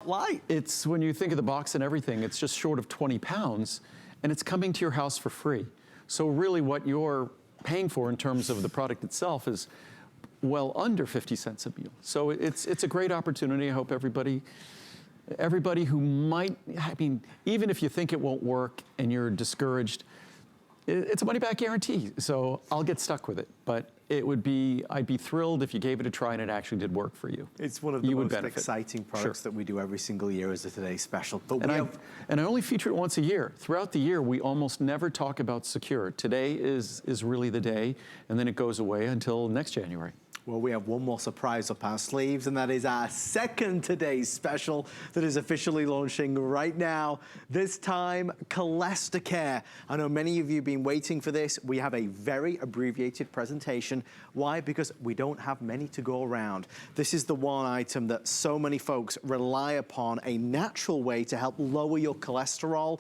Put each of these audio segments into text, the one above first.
light. It's, when you think of the box and everything, it's just short of 20 pounds, and it's coming to your house for free. So really what you're paying for in terms of the product itself is well under 50 cents a meal. So it's a great opportunity. I hope everybody who might, I mean, even if you think it won't work and you're discouraged, it's a money-back guarantee. So I'll get stuck with it, but I'd be thrilled if you gave it a try and it actually did work for you. It's one of the most exciting products that we do every single year as a Today's Special. But I only feature it once a year. Throughout the year, we almost never talk about Secure. Today is really the day, and then it goes away until next January. Well, we have one more surprise up our sleeves, and that is our second Today's Special that is officially launching right now. This time, CholestaCare. I know many of you have been waiting for this. We have a very abbreviated presentation. Why? Because we don't have many to go around. This is the one item that so many folks rely upon, a natural way to help lower your cholesterol.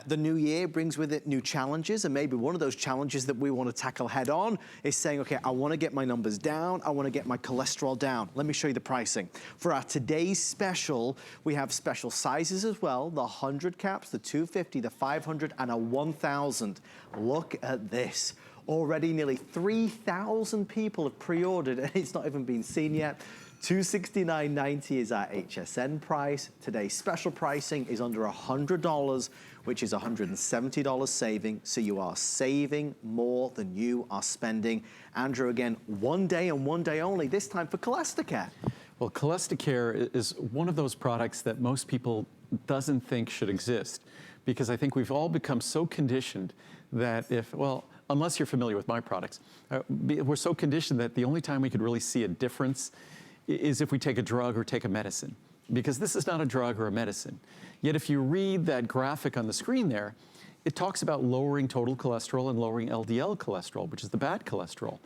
The new year brings with it new challenges, and maybe one of those challenges that we want to tackle head on is saying, okay, I want to get my numbers down. I want to get my cholesterol down. Let me show you the pricing. For our Today's Special, we have special sizes as well, the 100 caps, the 250, the 500, and a 1,000. Look at this. Already nearly 3,000 people have pre-ordered, and it's not even been seen yet. $269.90 is our HSN price. Today's special pricing is under $100, which is $170 saving. So you are saving more than you are spending. Andrew, again, one day and one day only, this time for CholestaCare. Well, CholestaCare is one of those products that most people doesn't think should exist, because I think we've all become so conditioned that unless you're familiar with my products, we're so conditioned that the only time we could really see a difference is if we take a drug or take a medicine, because this is not a drug or a medicine. Yet if you read that graphic on the screen there, it talks about lowering total cholesterol and lowering LDL cholesterol, which is the bad cholesterol.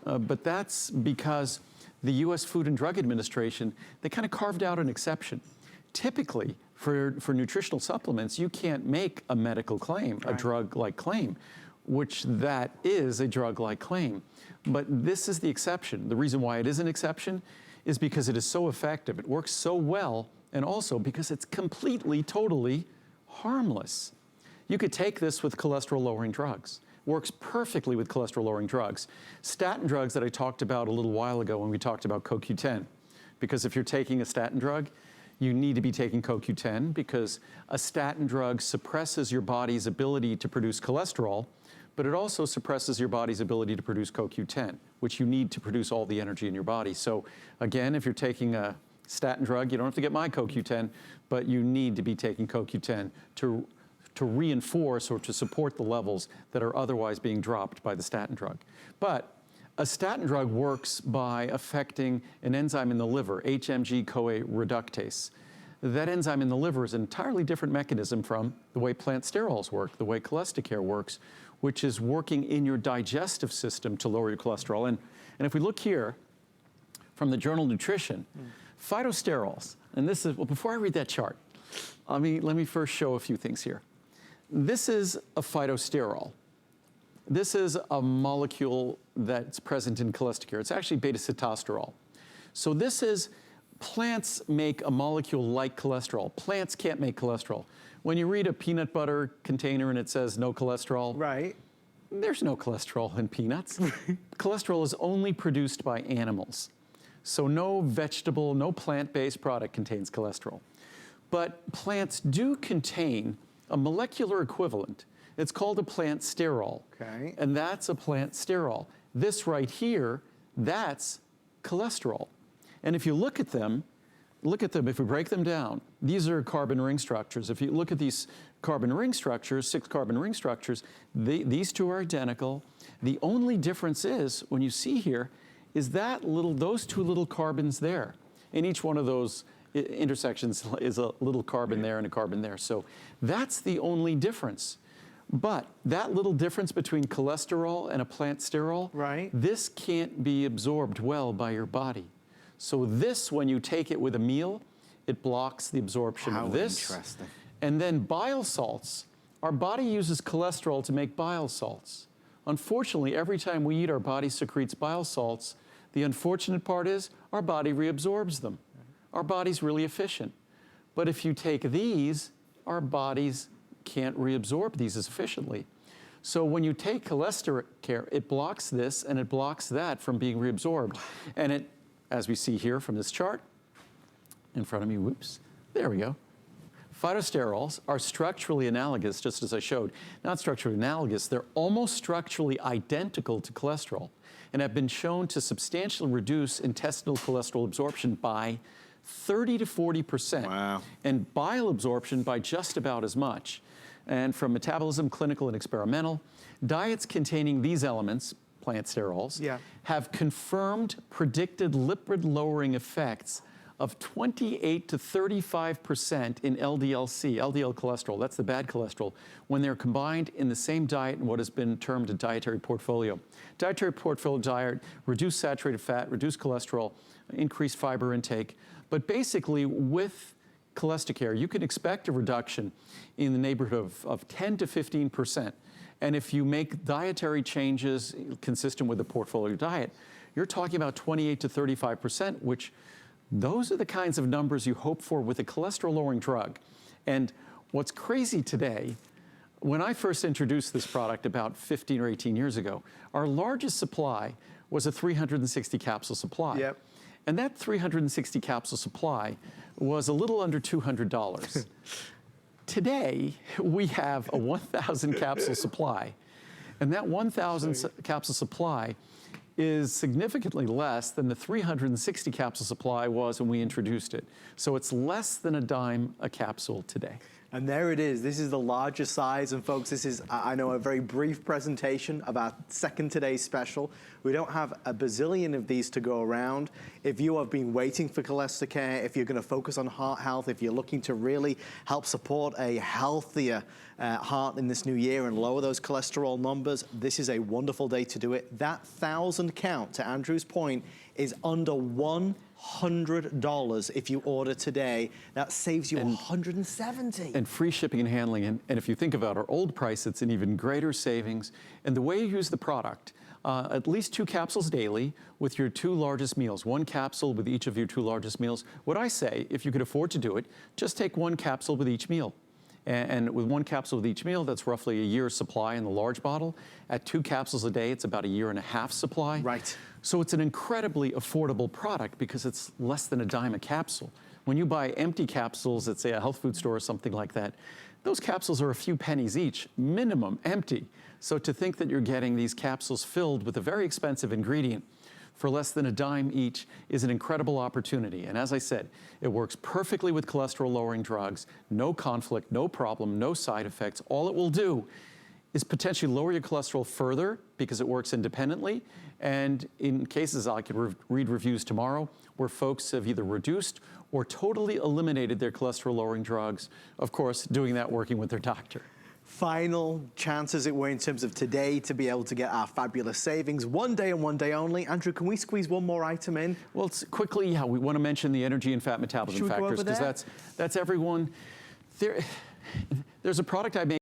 But that's because the US Food and Drug Administration, they kind of carved out an exception. Typically, for nutritional supplements, you can't make a medical claim, a drug-like claim, which that is a drug-like claim. But this is the exception. The reason why it is an exception is because it is so effective, it works so well, and also because it's completely, totally harmless. You could take this with cholesterol-lowering drugs. Works perfectly with cholesterol-lowering drugs. Statin drugs that I talked about a little while ago when we talked about CoQ10. Because if you're taking a statin drug, you need to be taking CoQ10, because a statin drug suppresses your body's ability to produce cholesterol, but it also suppresses your body's ability to produce CoQ10, which you need to produce all the energy in your body. So again, if you're taking a statin drug, you don't have to get my CoQ10, but you need to be taking CoQ10 to reinforce or to support the levels that are otherwise being dropped by the statin drug. But a statin drug works by affecting an enzyme in the liver, HMG-CoA reductase. That enzyme in the liver is an entirely different mechanism from the way plant sterols work, the way CholestaCare works, which is working in your digestive system to lower your cholesterol. And if we look here from the journal Nutrition, phytosterols, and this is, well, before I read that chart, let me first show a few things here. This is a phytosterol. This is a molecule that's present in CholestaCare. It's actually beta-sitosterol. So this is, plants make a molecule like cholesterol. Plants can't make cholesterol. When you read a peanut butter container and it says no cholesterol, right, there's no cholesterol in peanuts. Cholesterol is only produced by animals. So no vegetable, no plant-based product contains cholesterol. But plants do contain a molecular equivalent. It's called a plant sterol. Okay. And that's a plant sterol. This right here, that's cholesterol. And if you look at them, if we break them down, these are carbon ring structures. If you look at these carbon ring structures, 6 carbon ring structures, these two are identical. The only difference is, when you see here, is those 2 little carbons there. And each one of those intersections is a little carbon there and a carbon there. So that's the only difference. But that little difference between cholesterol and a plant sterol, right, this can't be absorbed well by your body. So this, when you take it with a meal, it blocks the absorption of this. How interesting. And then bile salts. Our body uses cholesterol to make bile salts. Unfortunately, every time we eat, our body secretes bile salts. The unfortunate part is our body reabsorbs them. Our body's really efficient. But if you take these, our bodies can't reabsorb these as efficiently. So when you take CholestaCare, it blocks this and it blocks that from being reabsorbed. And it, as we see here from this chart, in front of me, whoops, there we go. Phytosterols are structurally analogous, just as I showed. Not structurally analogous, they're almost structurally identical to cholesterol and have been shown to substantially reduce intestinal cholesterol absorption by 30 to 40%. Wow. And bile absorption by just about as much. And from metabolism, clinical, and experimental, diets containing these elements, plant sterols, have confirmed predicted lipid-lowering effects of 28 to 35% in LDL-C, LDL cholesterol, that's the bad cholesterol, when they're combined in the same diet in what has been termed a dietary portfolio. Dietary portfolio diet, reduce saturated fat, reduce cholesterol, increase fiber intake, but basically with CholestaCare, you can expect a reduction in the neighborhood of 10 to 15%. And if you make dietary changes consistent with the portfolio diet, you're talking about 28 to 35%, which those are the kinds of numbers you hope for with a cholesterol-lowering drug. And what's crazy today, when I first introduced this product about 15 or 18 years ago, our largest supply was a 360 capsule supply. Yep. And that 360 capsule supply was a little under $200. Today, we have a 1,000 capsule supply. And that 1,000 capsule supply is significantly less than the 360 capsule supply was when we introduced it. So it's less than a dime a capsule today. And there it is. This is the larger size. And folks, this is, I know, a very brief presentation of our second today's special. We don't have a bazillion of these to go around. If you have been waiting for CholestaCare, if you're going to focus on heart health, if you're looking to really help support a healthier heart in this new year and lower those cholesterol numbers, this is a wonderful day to do it. That 1,000 count, to Andrew's point, is under $100 if you order today. That saves you $170. And free shipping and handling. And if you think about our old price, it's an even greater savings. And the way you use the product, at least 2 capsules daily with your 2 largest meals, 1 capsule with each of your 2 largest meals. What I say, if you could afford to do it, just take 1 capsule with each meal. And with 1 capsule with each meal, that's roughly a year's supply in the large bottle. At 2 capsules a day, it's about a 1.5 year supply. Right. So it's an incredibly affordable product because it's less than a dime a capsule. When you buy empty capsules at, say, a health food store or something like that, those capsules are a few pennies each, minimum, empty. So to think that you're getting these capsules filled with a very expensive ingredient for less than a dime each is an incredible opportunity. And as I said, it works perfectly with cholesterol-lowering drugs, no conflict, no problem, no side effects. All it will do is potentially lower your cholesterol further because it works independently. And in cases, I could read reviews tomorrow where folks have either reduced or totally eliminated their cholesterol-lowering drugs. Of course, doing that working with their doctor. Final chance, as it were, in terms of today to be able to get our fabulous savings. One day and one day only. Andrew, can we squeeze one more item in? Well, it's quickly, yeah, we want to mention the energy and fat metabolism factors because that's everyone. There's a product I made